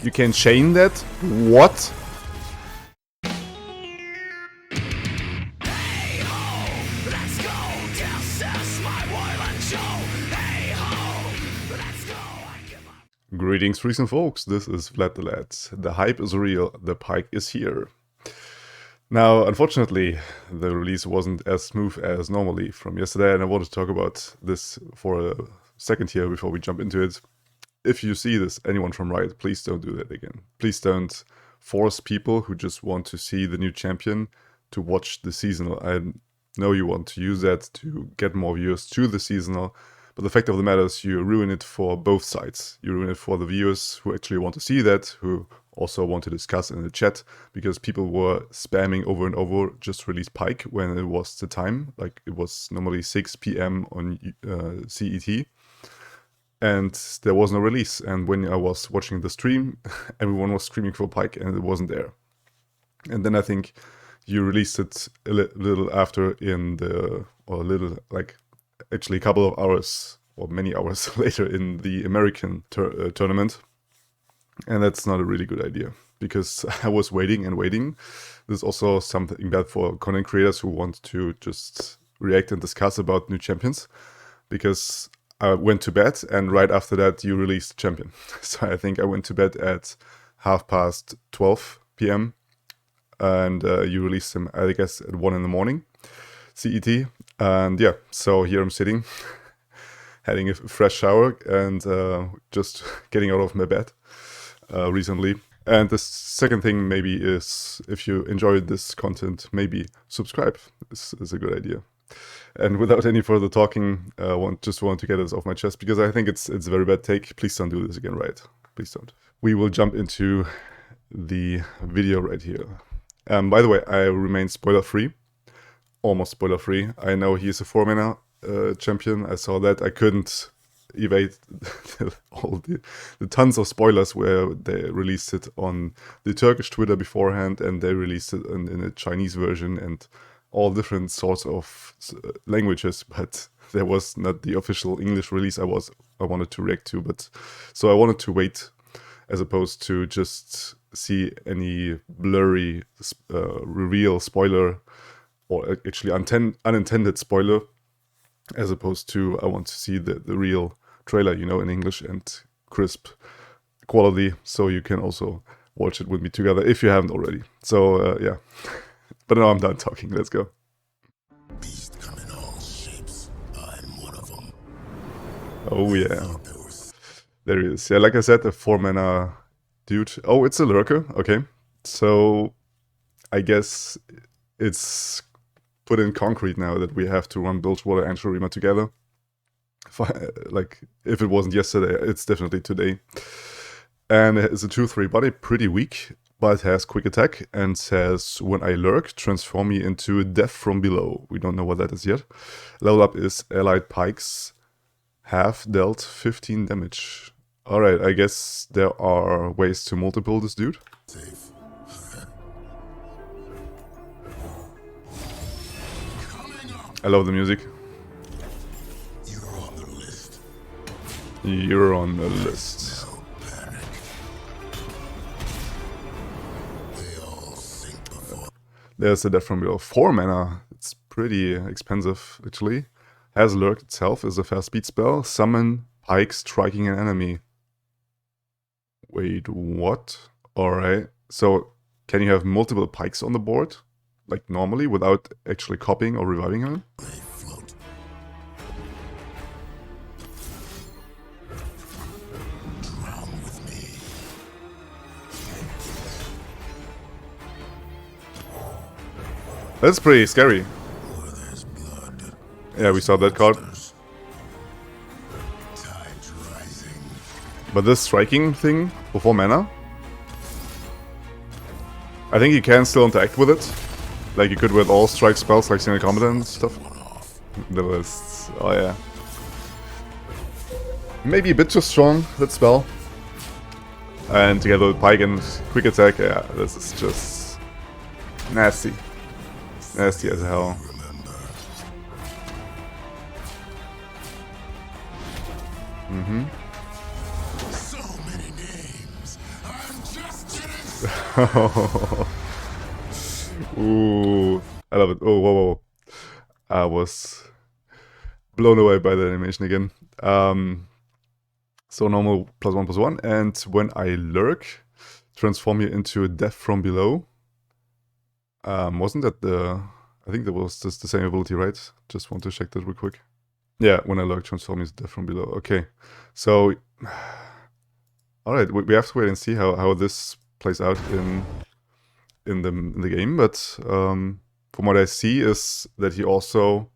You can chain that? What? Greetings, freaks and folks, this is Vlad the Lad. The hype is real, the Pyke is here. Now, unfortunately, the release wasn't as smooth as normally from yesterday, and I wanted to talk about this for a second here before we jump into it. If you see this, anyone from Riot, please don't do that again. Please don't force people who just want to see the new champion to watch the seasonal. I know you want to use that to get more viewers to the seasonal, but the fact of the matter is you ruin it for both sides. You ruin it for the viewers who actually want to see that, who also want to discuss in the chat, because people were spamming over and over, just release Pyke when it was the time. Like, it was normally 6 PM on CET. And there was no release. And when I was watching the stream, everyone was screaming for Pyke and it wasn't there. And then I think you released it a little after actually a couple of hours or many hours later in the American tournament. And that's not a really good idea, because I was waiting and waiting. There's also something bad for content creators who want to just react and discuss about new champions, because I went to bed and right after that you released champion. So I think I went to bed at 12:30 PM and you released him, I guess, at 1 in the morning CET. And yeah, so here I'm sitting, having a fresh shower and just getting out of my bed recently. And the second thing maybe is, if you enjoyed this content, maybe subscribe. This is a good idea. And without any further talking, I just want to get this off my chest, because I think it's a very bad take. Please don't do this again, right? Please don't. We will jump into the video right here. By the way, I remain spoiler-free. Almost spoiler-free. I know he's a 4-mana champion. I saw that. I couldn't evade all the tons of spoilers where they released it on the Turkish Twitter beforehand, and they released it in a Chinese version and all different sorts of languages, but there was not the official English release I wanted to react to. But so I wanted to wait, as opposed to just see any blurry reveal spoiler, or actually unintended spoiler, as opposed to I want to see the real trailer, you know, in English and crisp quality, so you can also watch it with me together if you haven't already. So yeah. But now I'm done talking, let's go. Beast come in all shapes. I'm one of them. Oh yeah. There he is. Yeah, like I said, a 4-mana dude. Oh, it's a lurker. Okay. So I guess it's put in concrete now that we have to run Bilgewater and Shurima together. Like, if it wasn't yesterday, it's definitely today. And it's a 2/3 body, pretty weak, but has quick attack and says, when I lurk, transform me into death from below. We don't know what that is yet. Level up is allied Pykes have dealt 15 damage. Alright, I guess there are ways to multiple this dude. Safe. I love the music. You're on the list. You're on the list. No panic. They all sink before. There's a death from below. 4 mana. It's pretty expensive, actually. Has lurk itself is a fast speed spell. Summon Pyke striking an enemy. Wait, what? Alright. So, can you have multiple Pykes on the board? Like normally, without actually copying or reviving them? They float. Drown with me. That's pretty scary. Where there's blood. Yeah, we saw that card. Tide's rising. But this striking thing for 4 mana, I think you can still interact with it. Like you could with all strike spells like single combat and stuff. One off. The list. Oh yeah. Maybe a bit too strong, that spell. And together with Pyke and quick attack, yeah, this is just nasty. Nasty as hell. Remember. Mm-hmm. So many names. I'm Ooh, I love it. Oh, whoa, whoa. I was blown away by the animation again. So normal +1/+1, and when I lurk, transform you into a death from below. Wasn't that the... I think that was just the same ability, right? Just want to check that real quick. Yeah, when I lurk, transform you into death from below. Okay, so... Alright, we have to wait and see how this plays out in the game, but from what I see is that he also...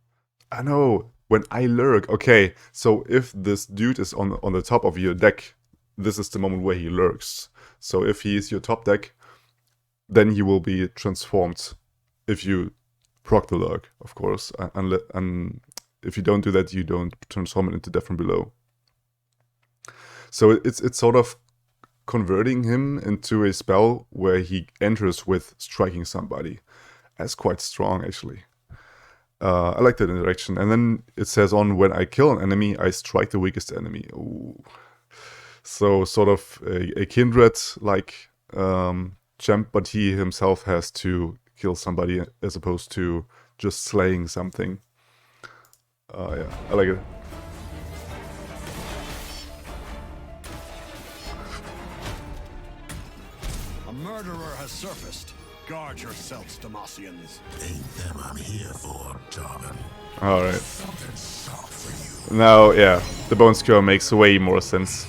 I know, when I lurk, okay, so if this dude is on the top of your deck, this is the moment where he lurks. So if he is your top deck, then he will be transformed if you proc the lurk, of course. And if you don't do that, you don't transform it into death from below. So it's sort of converting him into a spell where he enters with striking somebody. That's quite strong, actually. I like that interaction. And then it says on, when I kill an enemy, I strike the weakest enemy. Ooh. So sort of a kindred-like champ, but he himself has to kill somebody as opposed to just slaying something. Yeah, I like it. A murderer has surfaced. Guard yourselves, Demacians. Ain't them I'm here for, Jarvan. Alright. Something soft for you. Now, yeah, the Bone Skewer makes way more sense.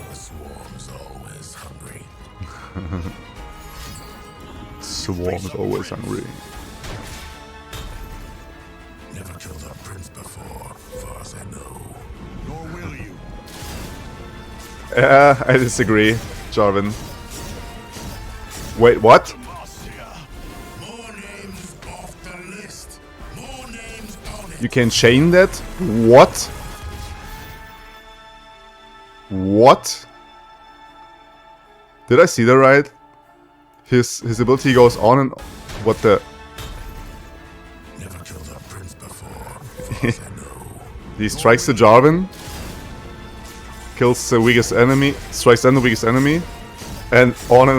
The swarm's always hungry. Swarm's always hungry. Never killed a prince before, far as I know. Nor will you. Yeah, I disagree, Jarvan. Wait, what? More names off the list. More names on it. You can chain that? What? What? Did I see that right? His ability goes on and... What the... Never killed a prince before, far as I know. He strikes the Jarvan, kills the weakest enemy, strikes then the weakest enemy, and on.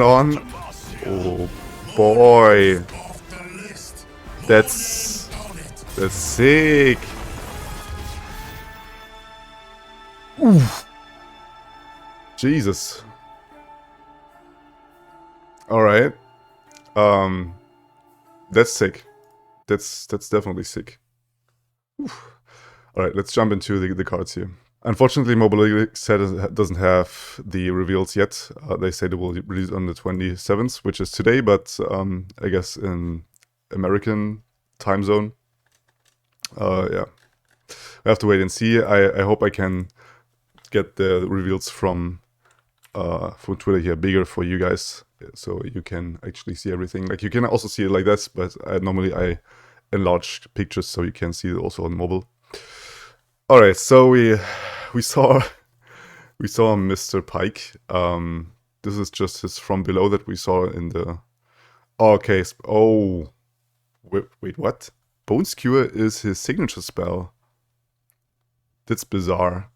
Oh boy, Off the list. that's sick. Oof. Jesus. All right. That's sick. That's definitely sick. Oof. All right, let's jump into the cards here. Unfortunately, Mobile set doesn't have the reveals yet. They say they will release on the 27th, which is today, but I guess in American time zone. Yeah, we have to wait and see. I hope I can get the reveals from Twitter here bigger for you guys, so you can actually see everything. Like, you can also see it like this, but normally I enlarge pictures so you can see it also on mobile. All right, so we saw Mr. Pyke. This is just his from below that we saw in the... Oh, okay. Oh, wait, what? Bone Skewer is his signature spell. That's bizarre.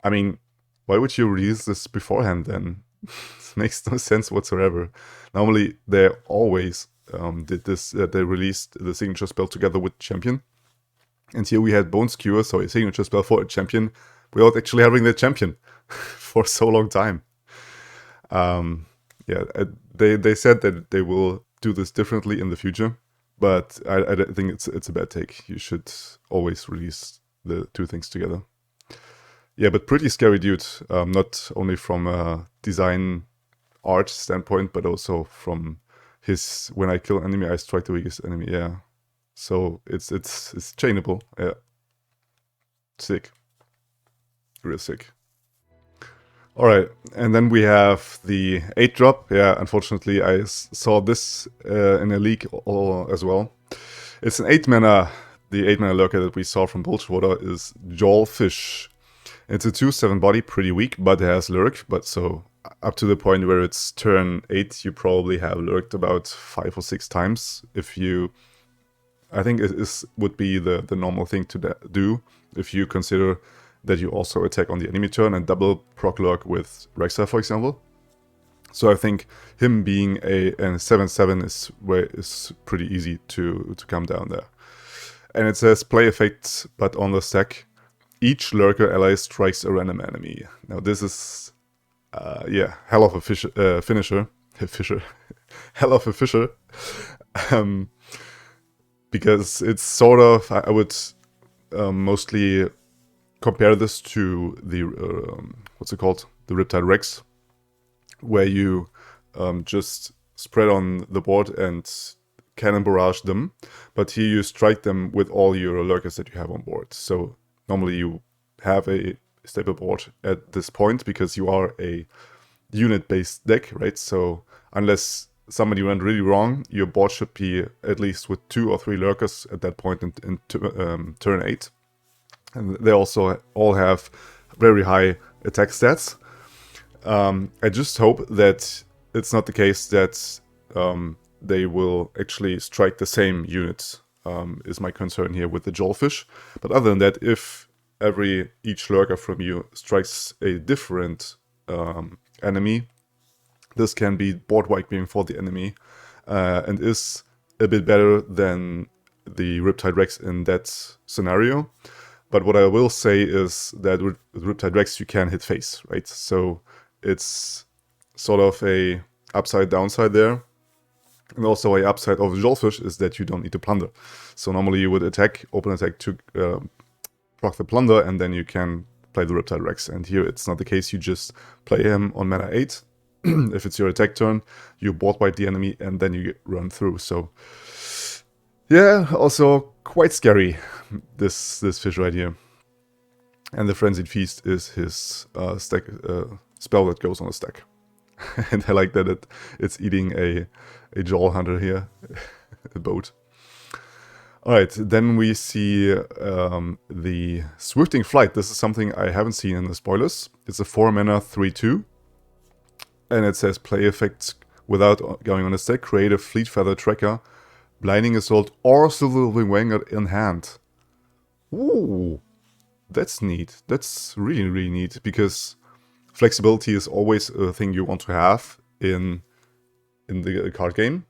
I mean, why would you release this beforehand then? It makes no sense whatsoever. Normally, they always did this. They released the signature spell together with champion. And here we had Bone Skewer, so a signature spell for a champion, without actually having the champion for so long time. Yeah, they said that they will do this differently in the future, but I don't think it's a bad take. You should always release the two things together. Yeah, but pretty scary dude, not only from a design art standpoint, but also from his, when I kill an enemy, I strike the weakest enemy, yeah. So it's chainable, yeah. Sick. Real sick. Alright, and then we have the 8-drop. Yeah, unfortunately I saw this in a leak as well. It's an 8-mana, the 8-mana lurker that we saw from Bulgewater is Jaull-Fish. It's a 2/7 body, pretty weak, but it has lurk, but so up to the point where it's turn 8, you probably have lurked about 5 or 6 times. If you... I think it would be the normal thing to do if you consider that you also attack on the enemy turn and double proc lurk with Rexa, for example. So I think him being a 7/7 is pretty easy to come down there. And it says play effects, but on the stack, each lurker ally strikes a random enemy. Now this is, hell of a finisher. Hell of a fisher. Because it's sort of, I would mostly compare this to the, what's it called? The Riptide Rex, where you just spread on the board and cannon barrage them, but here you strike them with all your lurkers that you have on board. So normally you have a stable board at this point because you are a unit-based deck, right? So unless somebody went really wrong, your board should be at least with 2 or 3 lurkers at that point in turn 8. And they also all have very high attack stats. I just hope that it's not the case that they will actually strike the same units, is my concern here with the Jaull-Fish. But other than that, if each lurker from you strikes a different enemy, this can be board wiping for the enemy, and is a bit better than the Riptide Rex in that scenario. But what I will say is that with Riptide Rex you can hit face, right? So it's sort of a upside downside there. And also a upside of the Jaull-Fish is that you don't need to plunder. So normally you would open attack to proc the plunder, and then you can play the Riptide Rex. And here it's not the case, you just play him on mana 8. If it's your attack turn, you board wipe the enemy and then you run through. So yeah, also quite scary, this fish right here. And the Frenzied Feast is his stack spell that goes on a stack. And I like that it's eating a Jaull Hunter here, a boat. Alright, then we see the Swifting Flight. This is something I haven't seen in the spoilers. It's a 4 mana 3/2. And it says play effects without going on a stack. Create a Fleet Feather Tracker, Blinding Assault, or Silverwing Vanguard in hand. Ooh, that's neat. That's really, really neat, because flexibility is always a thing you want to have in the card game.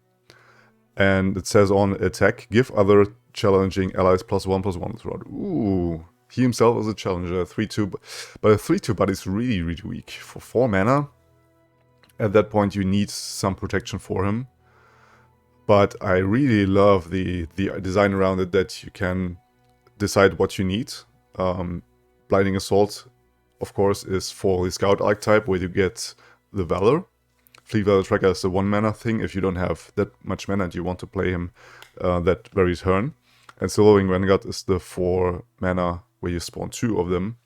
And it says on attack, give other challenging allies +1/+1 throughout. Ooh, he himself is a challenger, 3/2, but a 3/2 but is really, really weak. For 4 mana, at that point you need some protection for him. But I really love the design around it, that you can decide what you need. Blinding Assault, of course, is for the Scout archetype, where you get the Valor. Fleet Feather Tracker is the 1 mana thing, if you don't have that much mana and you want to play him that very turn. And Silverwing Vanguard is the 4 mana where you spawn 2 of them,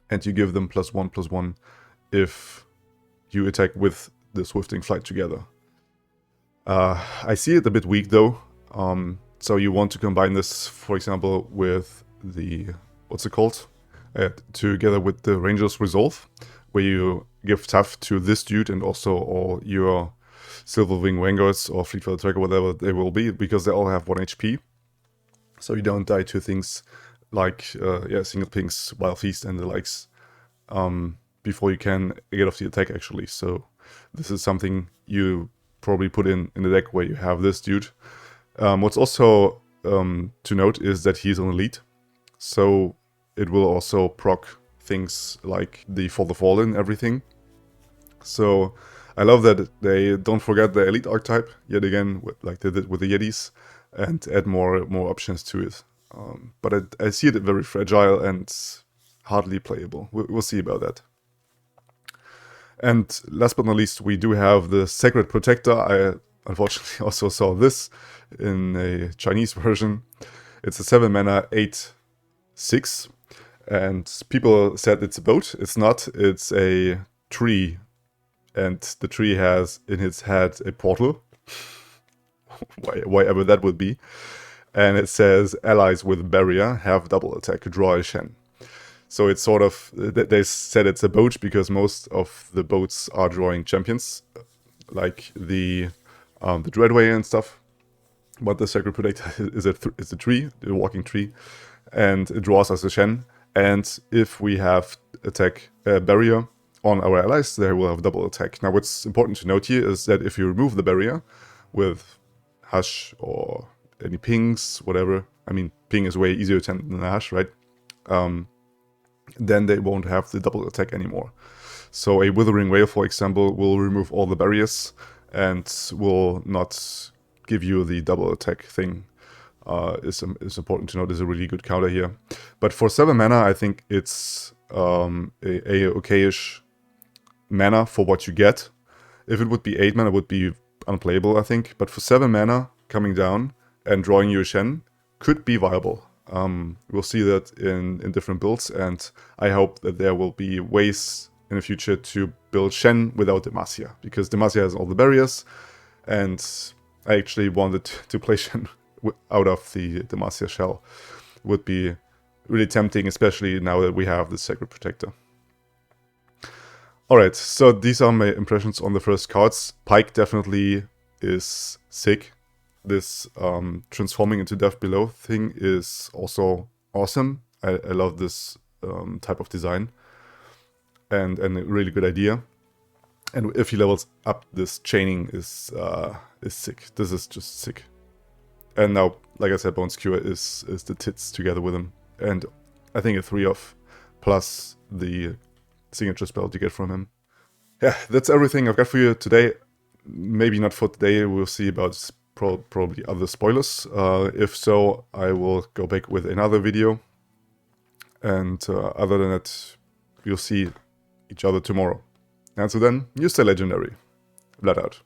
and you give them +1/+1 if you attack with the Swifting Flight together. I see it a bit weak though. So you want to combine this, for example, with the, what's it called? Together with the Ranger's Resolve, where you give tough to this dude and also all your Silverwing Vanguards or Fleet Feather Tracker, whatever they will be, because they all have 1 HP. So you don't die to things like single pings, Wild Feast and the likes, before you can get off the attack actually. So this is something you probably put in the deck where you have this dude. What's also to note is that he's on elite, so it will also proc things like the For the Fallen, everything. So I love that they don't forget the elite archetype yet again, like they did with the Yetis, and add more options to it. But I see it very fragile and hardly playable. We'll see about that. And last but not least, we do have the Sacred Protector. I unfortunately also saw this in a Chinese version. It's a 7 mana 8/6, and people said it's a boat. It's not. It's a tree, and the tree has in its head a portal. Why ever that would be. And it says allies with barrier have double attack, draw a Shen. So it's sort of, they said it's a boat because most of the boats are drawing champions, like the Dreadway and stuff. But the Sacred Protector is a tree, a walking tree, and it draws us a Shen. And if we have attack barrier on our allies, they will have double attack. Now, what's important to note here is that if you remove the barrier with Hush or any pings, whatever, I mean, ping is way easier than a Hush, right? Then they won't have the double attack anymore. So a Withering Wail, for example, will remove all the barriers and will not give you the double attack thing. Is important to note, is a really good counter here. But for 7 mana, I think it's a okay-ish mana for what you get. If it would be 8 mana, it would be unplayable, I think. But for 7 mana, coming down and drawing you a Shen could be viable. We'll see that in different builds, and I hope that there will be ways in the future to build Shen without Demacia, because Demacia has all the barriers, and I actually wanted to play Shen out of the Demacia shell. Would be really tempting, especially now that we have the Sacred Protector. Alright, so these are my impressions on the first cards. Pyke definitely is sick. This transforming into Death Below thing is also awesome. I love this type of design. And a really good idea. And if he levels up, this chaining is sick. This is just sick. And now, like I said, Bone Skewer is the tits together with him. And I think a 3-off plus the signature spell to get from him. Yeah, that's everything I've got for you today. Maybe not for today, we'll see about probably other spoilers. If so, I will go back with another video. And other than that, you'll see each other tomorrow. And so then, you stay legendary. Blood out.